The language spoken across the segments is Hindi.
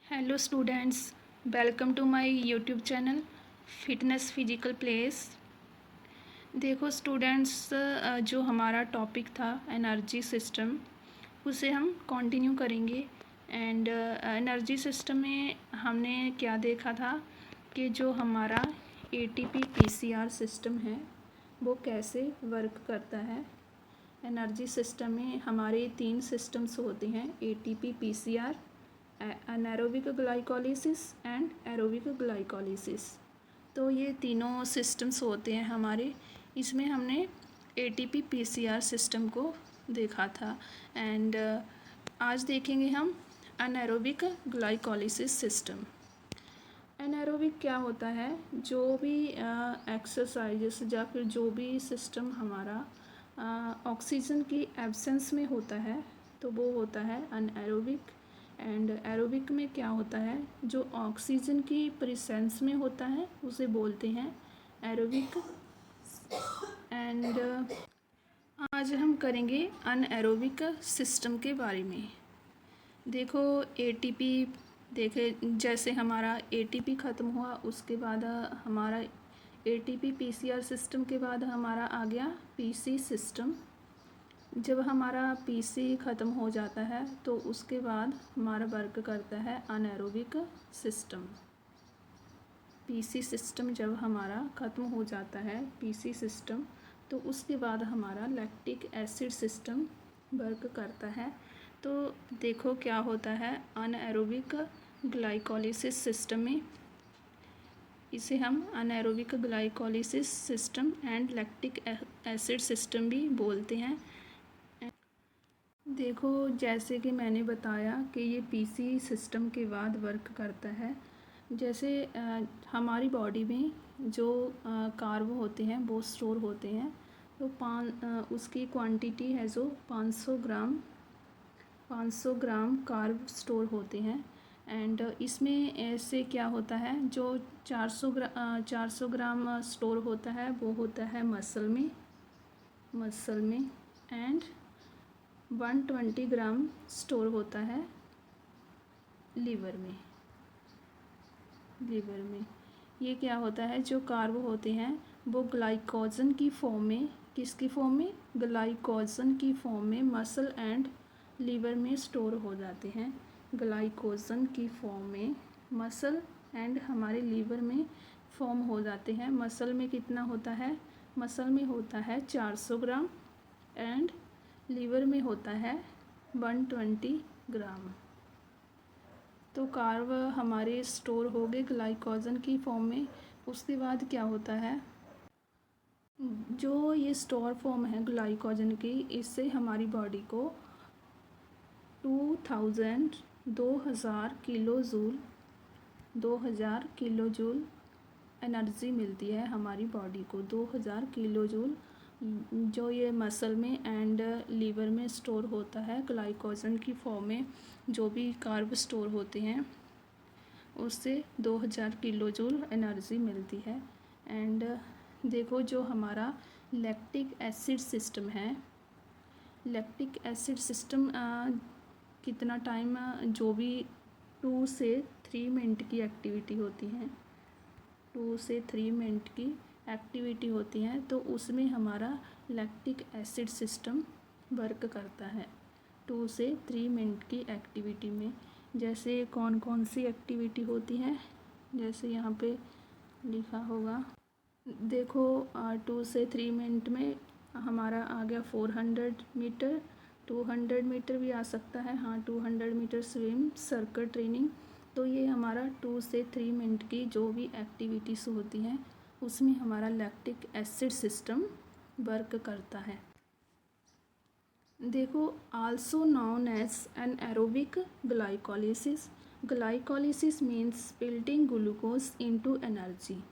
Hello students, welcome to my YouTube channel fitness physical place. देखो स्टूडेंट्स, जो हमारा टॉपिक था एनर्जी सिस्टम, उसे हम कंटिन्यू करेंगे। एंड एनर्जी सिस्टम में हमने क्या देखा था कि जो हमारा एटीपी पीसीआर सिस्टम है वो कैसे वर्क करता है। एनर्जी सिस्टम में हमारे 3 सिस्टम्स होते हैं, ATP PCR, anaerobic glycolysis and aerobic glycolysis. तो ये तीनों सिस्टम्स होते हैं हमारे। इसमें हमने एटीपी पीसीआर सिस्टम को देखा था। एंड आज देखेंगे हम एनारोबिक ग्लाइकोलिसिस सिस्टम। एनारोबिक क्या होता है? जो भी एक्सरसाइजेस या फिर जो भी सिस्टम हमारा ऑक्सीजन की एब्सेंस में होता है तो वो होता है अनएरोबिक। एंड एरोबिक में क्या होता है? जो ऑक्सीजन की प्रेजेंस में होता है उसे बोलते हैं एरोबिक। एंड आज हम करेंगे अनएरोबिक सिस्टम के बारे में। देखो एटीपी, देखे जैसे हमारा एटीपी ख़त्म हुआ उसके बाद हमारा एटीपी पीसीआर सिस्टम के बाद हमारा आ गया पीसी सिस्टम। जब हमारा पीसी ख़त्म हो जाता है तो उसके बाद हमारा वर्क करता है अनएरोबिक सिस्टम। पीसी सिस्टम जब हमारा ख़त्म हो जाता है पीसी सिस्टम, तो उसके बाद हमारा लैक्टिक एसिड सिस्टम वर्क करता है। तो देखो क्या होता है अनएरोबिक ग्लाइकोलिसिस सिस्टम में। इसे हम anaerobic glycolysis system and lactic acid system भी बोलते हैं। देखो जैसे कि मैंने बताया कि ये पीसी सिस्टम के बाद वर्क करता है। जैसे हमारी बॉडी में जो कार्ब होते हैं वो स्टोर होते हैं, तो उसकी क्वांटिटी है जो 500 ग्राम कार्ब स्टोर होते हैं। एंड इसमें ऐसे क्या होता है, जो 400 ग्राम स्टोर होता है वो होता है मसल में। एंड 120 ग्राम स्टोर होता है लीवर में। ये क्या होता है, जो कार्ब होते हैं वो ग्लाइकोजन की फॉर्म में, किसकी फॉर्म में? ग्लाइकोजन की फॉर्म में मसल एंड लीवर में स्टोर हो जाते हैं। ग्लाइकोजन की फॉर्म में मसल एंड हमारे लीवर में फॉर्म हो जाते हैं। मसल में कितना होता है? मसल में होता है 400 ग्राम एंड लीवर में होता है 120 ग्राम। तो कार्ब हमारे स्टोर हो गए ग्लाइकोजन की फॉर्म में। उसके बाद क्या होता है, जो ये स्टोर फॉर्म है ग्लाइकोजन की, इससे हमारी बॉडी को 2000 किलो जूल एनर्जी मिलती है हमारी बॉडी को। 2000 किलो जूल जो ये मसल में एंड लीवर में स्टोर होता है ग्लाइकोजन की फॉर्म में, जो भी कार्ब स्टोर होते हैं उससे 2000 किलो जूल एनर्जी मिलती है। एंड देखो जो हमारा लैक्टिक एसिड सिस्टम है, लैक्टिक एसिड सिस्टम कितना टाइम, जो भी 2 से 3 मिनट की एक्टिविटी होती है, 2 से 3 मिनट की एक्टिविटी होती है, तो उसमें हमारा लैक्टिक एसिड सिस्टम वर्क करता है 2 से 3 मिनट की एक्टिविटी में। जैसे कौन कौन सी एक्टिविटी होती है, जैसे यहाँ पे लिखा होगा, देखो 2 से 3 मिनट में हमारा आ गया 400 मीटर, 200 मीटर भी आ सकता है, हाँ 200 मीटर स्विम सर्कल ट्रेनिंग। तो ये हमारा 2 से 3 मिनट की जो भी एक्टिविटीज़ होती हैं उसमें हमारा लैक्टिक एसिड सिस्टम वर्क करता है। देखो also known as anaerobic glycolysis. Glycolysis means splitting glucose into energy.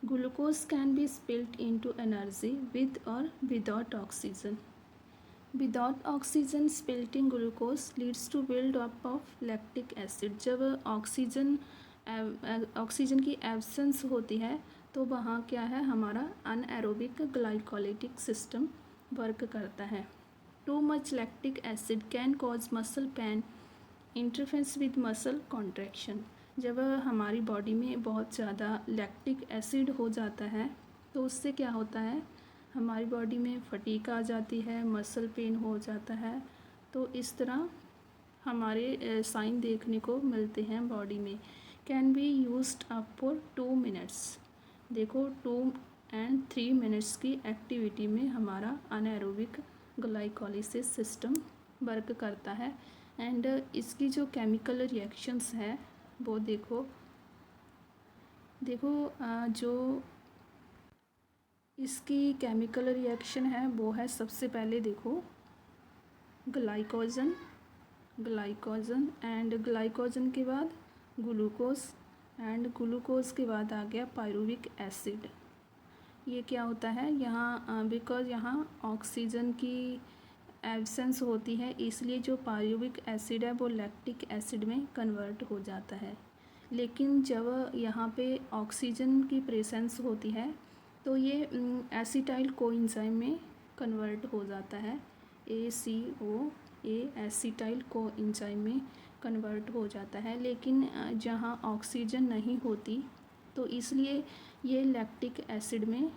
Glucose can be spilt into energy with or without oxygen. Without oxygen, spilting glucose leads to build up of lactic acid. जब ऑक्सीजन की एब्सेंस होती है तो वहाँ क्या है, हमारा अनएरोबिक ग्लाइकोलिटिक सिस्टम वर्क करता है। Too much lactic acid can cause muscle pain interference with muscle contraction, जब हमारी बॉडी में बहुत ज़्यादा लैक्टिक एसिड हो जाता है तो उससे क्या होता है, हमारी बॉडी में फटीग आ जाती है, मसल पेन हो जाता है। तो इस तरह हमारे साइन देखने को मिलते हैं बॉडी में। Can be used up for 2 minutes. देखो 2 and 3 मिनट्स की एक्टिविटी में हमारा अनएरोबिक ग्लाइकोलिसिस सिस्टम वर्क करता है। एंड इसकी जो केमिकल रिएक्शंस है वो देखो जो इसकी केमिकल रिएक्शन है वो है, सबसे पहले देखो ग्लाइकोजन एंड ग्लाइकोजन के बाद ग्लूकोज एंड ग्लूकोज के बाद आ गया पायरुविक एसिड। ये क्या होता है यहाँ, बिकॉज यहाँ ऑक्सीजन की एब्सेंस होती है, इसलिए जो पायरुविक एसिड है वो लैक्टिक एसिड में कन्वर्ट हो जाता है। लेकिन जब यहाँ पे ऑक्सीजन की प्रेजेंस होती है तो ये एसिटाइल कोएंजाइम में कन्वर्ट हो जाता है। ACOA एसिटाइल कोएंजाइम में कन्वर्ट हो जाता है। लेकिन जहाँ ऑक्सीजन नहीं होती तो इसलिए ये लैक्टिक एसिड में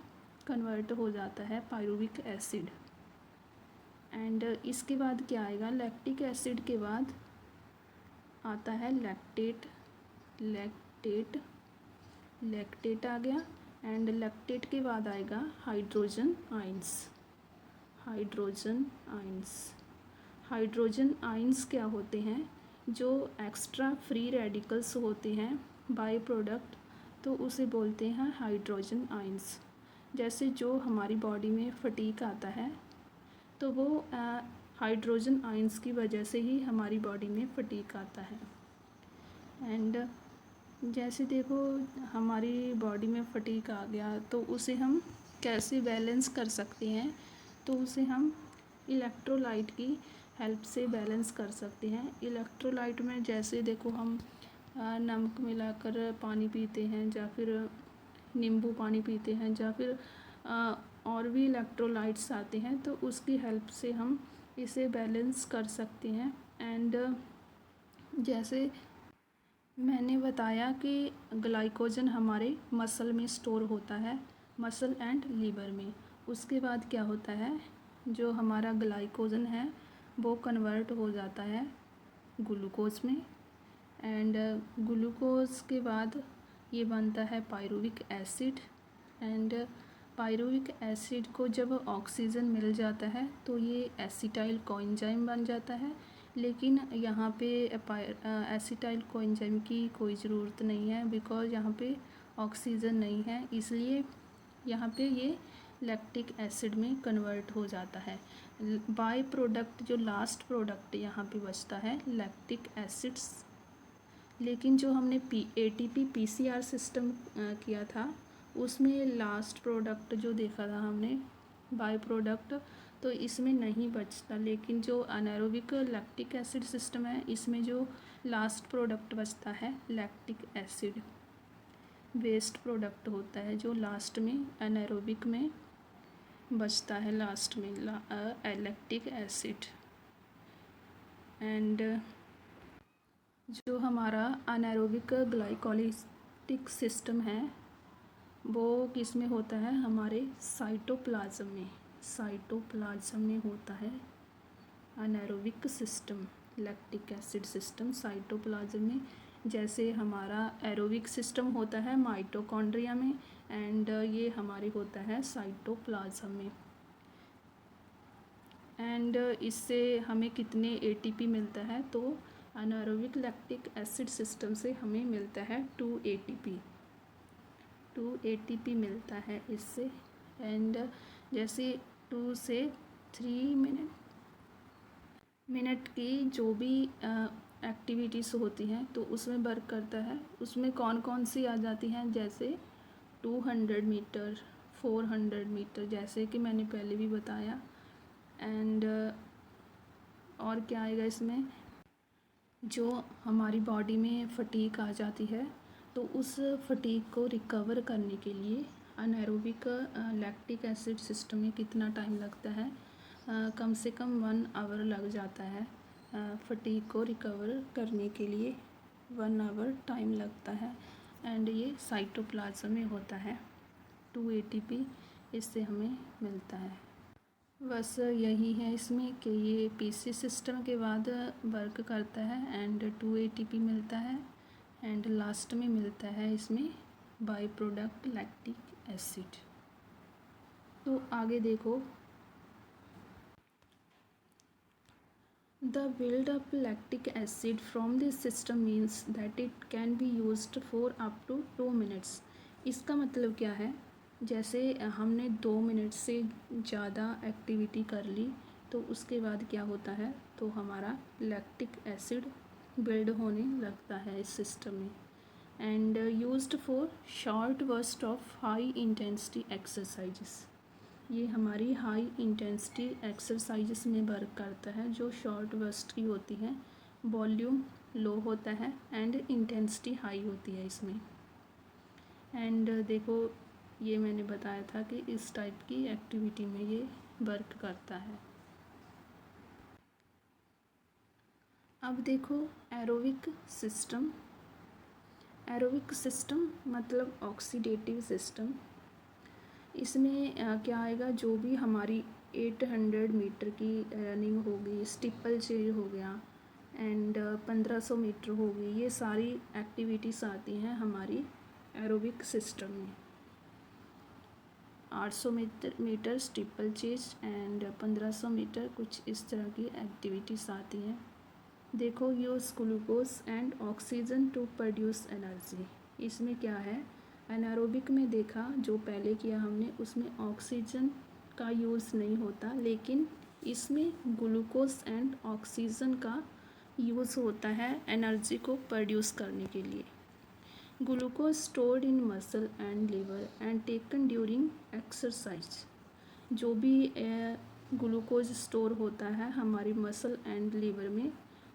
कन्वर्ट हो जाता है, पायरुविक एसिड। एंड इसके बाद क्या आएगा, लैक्टिक एसिड के बाद आता है लैक्टेट आ गया। एंड लैक्टेट के बाद आएगा हाइड्रोजन आइंस क्या होते हैं, जो एक्स्ट्रा फ्री रेडिकल्स होते हैं बाय प्रोडक्ट, तो उसे बोलते हैं हाइड्रोजन आइंस। जैसे जो हमारी बॉडी में फटीग आता है तो वो हाइड्रोजन आइंस की वजह से ही हमारी बॉडी में फटीग आता है। एंड जैसे देखो हमारी बॉडी में फटीग आ गया तो उसे हम कैसे बैलेंस कर सकते हैं, तो उसे हम इलेक्ट्रोलाइट की हेल्प से बैलेंस कर सकते हैं। इलेक्ट्रोलाइट में जैसे देखो हम नमक मिलाकर पानी पीते हैं, या फिर नींबू पानी पीते हैं, या फिर और भी इलेक्ट्रोलाइट्स आते हैं, तो उसकी हेल्प से हम इसे बैलेंस कर सकते हैं। एंड जैसे मैंने बताया कि ग्लाइकोजन हमारे मसल में स्टोर होता है, मसल एंड लीवर में। उसके बाद क्या होता है, जो हमारा ग्लाइकोजन है वो कन्वर्ट हो जाता है ग्लूकोज में। एंड ग्लूकोज के बाद ये बनता है pyruvic acid. And pyruvic acid को जब ऑक्सीजन मिल जाता है तो ये एसिटाइल कोएंजाइम बन जाता है। लेकिन यहाँ पे एसिटाइल कोएंजाइम की कोई ज़रूरत नहीं है, बिकॉज यहाँ पे ऑक्सीजन नहीं है, इसलिए यहाँ पे ये लैक्टिक एसिड में कन्वर्ट हो जाता है। बाय प्रोडक्ट जो लास्ट प्रोडक्ट यहाँ पे बचता है लैक्टिक एसिड्स। लेकिन जो हमने ATP PCR सिस्टम किया था उसमें लास्ट प्रोडक्ट जो देखा था हमने बाय प्रोडक्ट, तो इसमें नहीं बचता। लेकिन जो अनारोबिक लैक्टिक एसिड सिस्टम है इसमें जो लास्ट प्रोडक्ट बचता है लैक्टिक एसिड, वेस्ट प्रोडक्ट होता है जो लास्ट में अनारोबिक में बचता है, लास्ट में लैक्टिक एसिड। एंड जो हमारा अनारोबिक ग्लाइकोलिटिक सिस्टम है वो किस में होता है, हमारे साइटोप्लाज्म में होता है anaerobic system, lactic acid system cytoplasm में। जैसे हमारा एरोबिक सिस्टम होता है माइटोकॉन्ड्रिया में, एंड ये हमारे होता है साइटोप्लाज्म में। एंड इससे हमें कितने ATP मिलता है, तो अनारोबिक लैक्टिक एसिड सिस्टम से हमें मिलता है 2 ATP मिलता है इससे। एंड जैसे 2 से 3 मिनट की जो भी एक्टिविटीज़ होती हैं तो उसमें वर्क करता है। उसमें कौन कौन सी आ जाती हैं, जैसे 200 मीटर, 400 मीटर, जैसे कि मैंने पहले भी बताया। एंड और क्या आएगा इसमें, जो हमारी बॉडी में फटीग आ जाती है तो उस फटीग को रिकवर करने के लिए अनारोबिक लैक्टिक एसिड सिस्टम में कितना टाइम लगता है, कम से कम 1 आवर लग जाता है फटीग को रिकवर करने के लिए 1 आवर टाइम लगता है। एंड ये साइटोप्लाज्म में होता है। 2 ATP इससे हमें मिलता है। बस यही है इसमें कि ये PC सिस्टम के बाद वर्क करता है एंड 2 ATP मिलता है एंड लास्ट में मिलता है इसमें बाई प्रोडक्ट लैक्टिक एसिड। तो आगे देखो, the build up lactic acid from this system means that it can be used for up to 2 minutes. इसका मतलब क्या है, जैसे हमने 2 मिनट से ज़्यादा एक्टिविटी कर ली तो उसके बाद क्या होता है, तो हमारा लैक्टिक एसिड बिल्ड होने लगता है इस सिस्टम में। And used for short burst of high intensity exercises. ये हमारी हाई इंटेंसिटी एक्सरसाइजेस में वर्क करता है, जो शॉर्ट बर्स्ट की होती है, वॉल्यूम लो होता है एंड इंटेंसिटी हाई होती है इसमें। एंड देखो, ये मैंने बताया था कि इस टाइप की एक्टिविटी में ये वर्क करता है। अब देखो एरोबिक सिस्टम। एरोबिक सिस्टम मतलब ऑक्सीडेटिव सिस्टम। इसमें क्या आएगा, जो भी हमारी 800 मीटर की रनिंग होगी, स्टीपल चेज हो गया एंड 1500 मीटर होगी, ये सारी एक्टिविटीज़ आती हैं हमारी एरोबिक सिस्टम में। 800 metre steeplechase and 1500 metre, कुछ इस तरह की एक्टिविटीज़ आती हैं। देखो, use glucose and oxygen to produce energy. इसमें क्या है, एनारोबिक में देखा जो पहले किया हमने, उसमें ऑक्सीजन का यूज़ नहीं होता, लेकिन इसमें ग्लूकोज एंड ऑक्सीजन का यूज़ होता है एनर्जी को प्रोड्यूस करने के लिए। Glucose stored in muscle and liver and taken during exercise. जो भी ग्लूकोज स्टोर होता है हमारी मसल एंड लिवर में,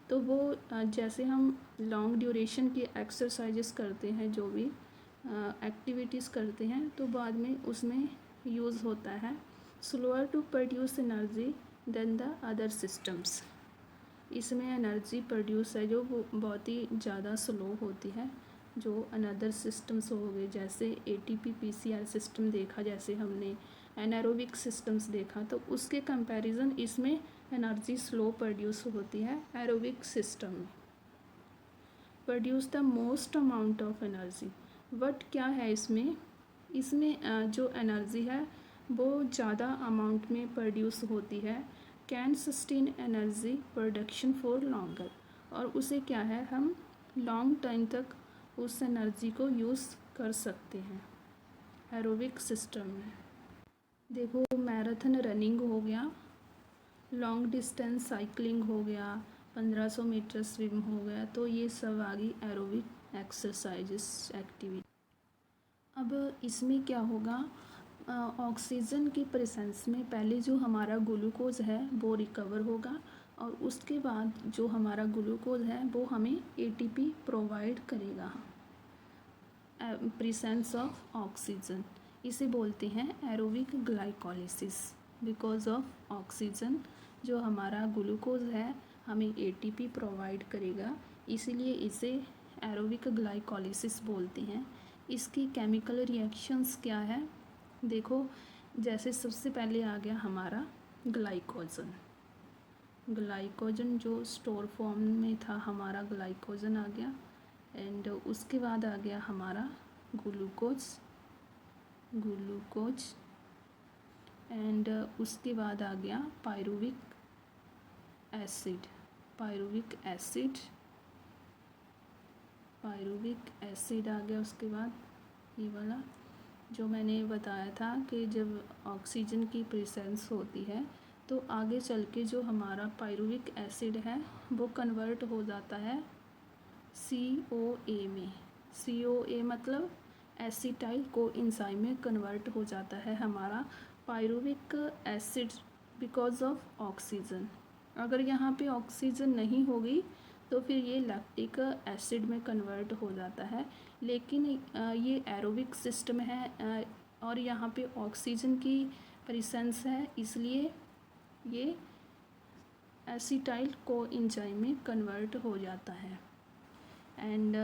तो वो जैसे हम लॉन्ग ड्यूरेशन की एक्सरसाइजेस करते हैं, जो भी एक्टिविटीज़ करते हैं, तो बाद में उसमें यूज़ होता है। Slower to produce energy than the other systems. इसमें एनर्जी प्रोड्यूस है जो वो बहुत ही ज़्यादा स्लो होती है, जो अनदर सिस्टम्स हो गए, जैसे ATP PCR सिस्टम देखा, जैसे हमने एनारोबिक सिस्टम्स देखा, तो उसके कंपैरिजन इसमें एनर्जी स्लो प्रोड्यूस होती है। एरोबिक सिस्टम में produce the most amount of energy. But क्या है इसमें जो एनर्जी है वो ज़्यादा अमाउंट में प्रोड्यूस होती है। Can sustain energy production for longer, और उसे क्या है, हम लॉन्ग टाइम तक उस एनर्जी को यूज़ कर सकते हैं एरोबिक सिस्टम में। देखो, मैराथन रनिंग हो गया, लॉन्ग डिस्टेंस साइकिलिंग हो गया, 1500 मीटर स्विम हो गया, तो ये सब आ गई एरोबिक एक्सरसाइजेस एक्टिविटी। अब इसमें क्या होगा, ऑक्सीजन की प्रेजेंस में पहले जो हमारा ग्लूकोज है वो रिकवर होगा, और उसके बाद जो हमारा ग्लूकोज है वो हमें ATP प्रोवाइड करेगा। प्रेजेंस ऑफ ऑक्सीजन, इसे बोलते हैं aerobic glycolysis. Because of oxygen जो हमारा ग्लूकोज है हमें ATP प्रोवाइड करेगा, इसीलिए इसे एरोबिक ग्लाइकोलिसिस बोलते हैं। इसकी केमिकल रिएक्शंस क्या है, देखो, जैसे सबसे पहले आ गया हमारा ग्लाइकोजन। ग्लाइकोजन जो स्टोर फॉर्म में था हमारा ग्लाइकोजन आ गया, एंड उसके बाद आ गया हमारा ग्लूकोज एंड उसके बाद आ गया पायरुविक एसिड आ गया। उसके बाद ये वाला जो मैंने बताया था कि जब ऑक्सीजन की प्रेजेंस होती है तो आगे चल के जो हमारा पायरुविक एसिड है वो कन्वर्ट हो जाता है COA में। COA मतलब एसिटाइल कोएंजाइम में कन्वर्ट हो जाता है हमारा pyruvic acid because of oxygen. अगर यहाँ पे ऑक्सीजन नहीं होगी तो फिर ये लैक्टिक एसिड में कन्वर्ट हो जाता है, लेकिन ये एरोबिक सिस्टम है और यहाँ पे ऑक्सीजन की प्रेजेंस है, इसलिए ये एसिटाइल कोएंजाइम में कन्वर्ट हो जाता है। एंड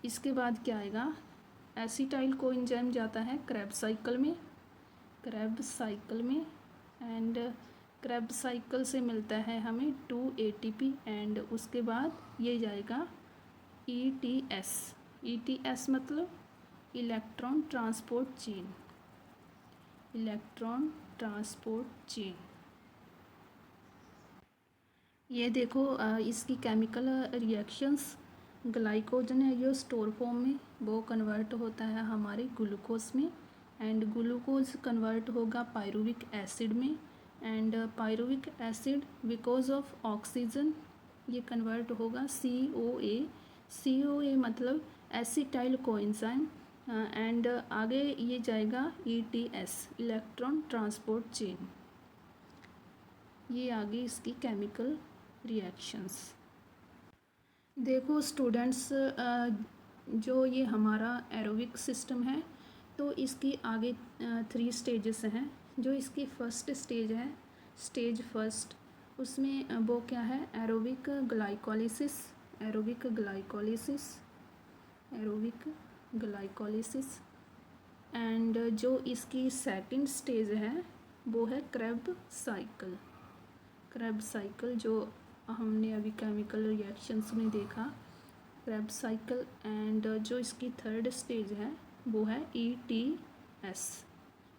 इसके बाद क्या आएगा, एसिटाइल कोएंजाइम जाता है क्रेब्स साइकिल में, एंड क्रेब्स साइकिल से मिलता है हमें 2 ATP एंड उसके बाद ये जाएगा ETS मतलब इलेक्ट्रॉन ट्रांसपोर्ट चेन। ये देखो इसकी केमिकल रिएक्शंस, ग्लाइकोजन है जो स्टोर फॉर्म में वो कन्वर्ट होता है हमारे ग्लूकोज में, एंड ग्लूकोज कन्वर्ट होगा पायरुविक एसिड में, and pyruvic acid because of oxygen ये कन्वर्ट होगा COA मतलब एसिटाइल कोएंजाइम, एंड आगे ये जाएगा ETS इलेक्ट्रॉन ट्रांसपोर्ट चेन। ये आगे इसकी केमिकल रिएक्शंस। देखो स्टूडेंट्स, जो ये हमारा एरोबिक सिस्टम है तो इसकी आगे 3 स्टेजेस हैं। जो इसकी फर्स्ट स्टेज है, स्टेज फर्स्ट, उसमें वो क्या है, एरोबिक ग्लाइकोलिसिस, एंड जो इसकी सेकंड स्टेज है वो है क्रेब्स साइकिल जो हमने अभी केमिकल रिएक्शंस में देखा, क्रेब्स साइकिल, एंड जो इसकी थर्ड स्टेज है वो है ETS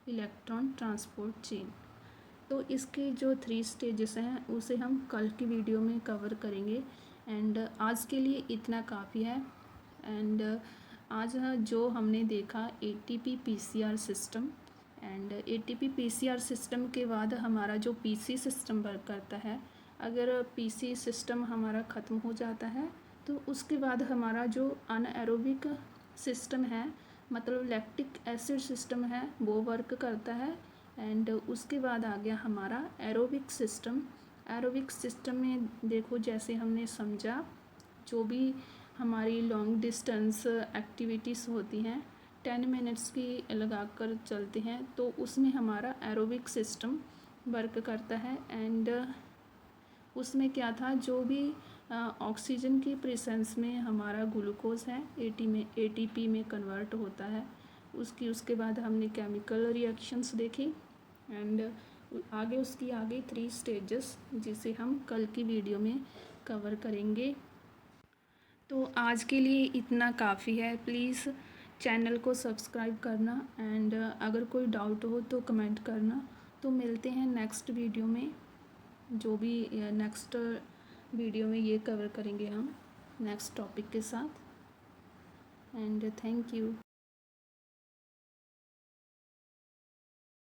इलेक्ट्रॉन ट्रांसपोर्ट चेन। तो इसके जो 3 स्टेजेस हैं उसे हम कल की वीडियो में कवर करेंगे, एंड आज के लिए इतना काफ़ी है। एंड आज जो हमने देखा ATP PCR system, and ATP PCR system के बाद हमारा जो PC सिस्टम वर्क करता है, अगर PC सिस्टम हमारा ख़त्म हो जाता है तो उसके बाद हमारा जो अनएरोबिक सिस्टम है मतलब लैक्टिक एसिड सिस्टम है वो वर्क करता है, एंड उसके बाद आ गया हमारा एरोबिक सिस्टम में देखो जैसे हमने समझा, जो भी हमारी लॉन्ग डिस्टेंस एक्टिविटीज़ होती हैं 10 मिनट्स की लगाकर चलते हैं तो उसमें हमारा एरोबिक सिस्टम वर्क करता है, एंड उसमें क्या था, जो भी ऑक्सीजन की प्रेजेंस में हमारा ग्लूकोज है ATP में कन्वर्ट होता है। उसके बाद हमने केमिकल रिएक्शंस देखी, एंड उसकी आगे 3 स्टेजेस जिसे हम कल की वीडियो में कवर करेंगे। तो आज के लिए इतना काफ़ी है। प्लीज़ चैनल को सब्सक्राइब करना, एंड अगर कोई डाउट हो तो कमेंट करना। तो मिलते हैं नेक्स्ट वीडियो में, जो भी नेक्स्ट वीडियो में ये कवर करेंगे हम नेक्स्ट टॉपिक के साथ, एंड थैंक यू।